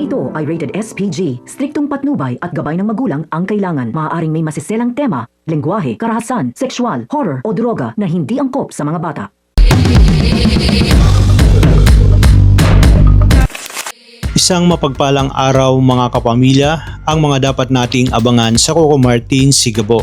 ito ay rated SPG. Striktong patnubay at gabay ng magulang ang kailangan. Maaaring may masiselang tema, lengguwahe, karahasan, sexual, horror o droga na hindi angkop sa mga bata. Isang mapagpalang araw mga kapamilya, ang mga dapat nating abangan sa Coco Martin Sigabo.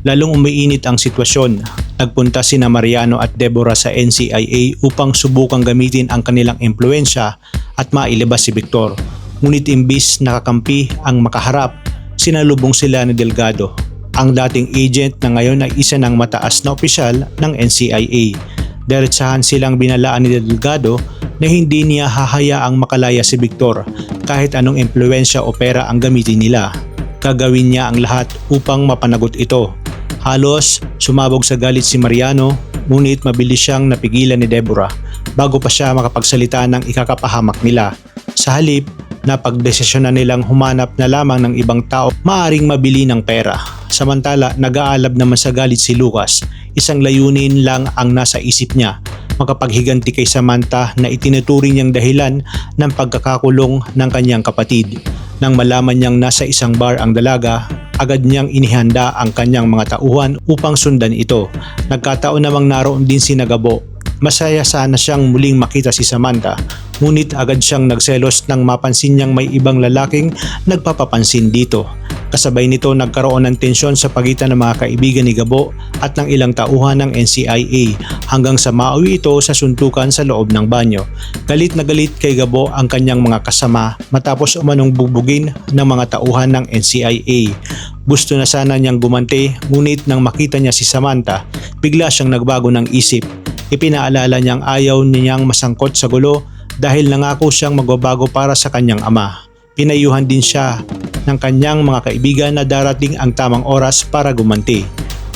Lalong umiinit ang sitwasyon. Nagpunta sina Mariano at Deborah sa NCIA upang subukang gamitin ang kanilang impluensya at mailabas si Victor. Ngunit imbis nakakampi ang makaharap, sinalubong sila ni Delgado, ang dating agent na ngayon ay isa ng mataas na opisyal ng NCIA. Diretsahan silang binalaan ni Delgado na hindi niya hahayaang makalaya si Victor kahit anong impluensya o pera ang gamitin nila. Gagawin niya ang lahat upang mapanagot ito. Halos sumabog sa galit si Mariano, ngunit mabilis siyang napigilan ni Deborah bago pa siya makapagsalita ng ikakapahamak nila. Sa halip, napagdesisyonan nilang humanap na lamang ng ibang tao maaring mabili ng pera. Samantala, nag-aalab naman sa galit si Lucas. Isang layunin lang ang nasa isip niya, makapaghiganti kay Samantha na itinuturing niyang dahilan ng pagkakakulong ng kanyang kapatid. Nang malaman niyang nasa isang bar ang dalaga, agad niyang inihanda ang kanyang mga tauhan upang sundan ito. Nagkataon namang naroon din si Gabo. Masaya sana siyang muling makita si Samantha, ngunit agad siyang nagselos nang mapansin niyang may ibang lalaking nagpapapansin dito. Kasabay nito nagkaroon ng tensyon sa pagitan ng mga kaibigan ni Gabo at ng ilang tauhan ng NCIA hanggang sa mauwi ito sa suntukan sa loob ng banyo. Galit na galit kay Gabo ang kanyang mga kasama matapos umanong bugbugin ng mga tauhan ng NCIA. Gusto na sana niyang gumanti, ngunit nang makita niya si Samantha, bigla siyang nagbago ng isip. Ipinaalala niyang ayaw niyang masangkot sa gulo dahil nangako siyang magbabago para sa kanyang ama. Pinayuhan din siya ng kanyang mga kaibigan na darating ang tamang oras para gumanti.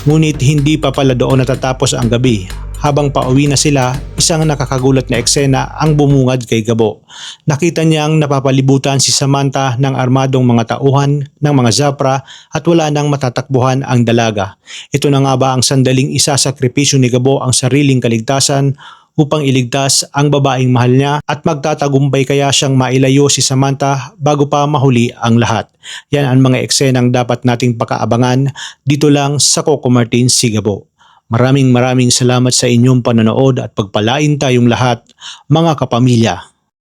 Ngunit hindi pa pala doon natatapos ang gabi. Habang pauwi na sila, isang nakakagulat na eksena ang bumungad kay Gabo. Nakita niyang napapalibutan si Samantha ng armadong mga tauhan ng mga Zapra at wala nang matatakbuhan ang dalaga. Ito na nga ba ang sandaling isasakripisyo ni Gabo ang sariling kaligtasan upang iligtas ang babaeng mahal niya at magtatagumpay kaya siyang mailayo si Samantha bago pa mahuli ang lahat? Yan ang mga eksenang dapat nating pakaabangan dito lang sa Coco Martin Sigabo. Maraming salamat sa inyong panonood at pagpalain tayong lahat mga kapamilya.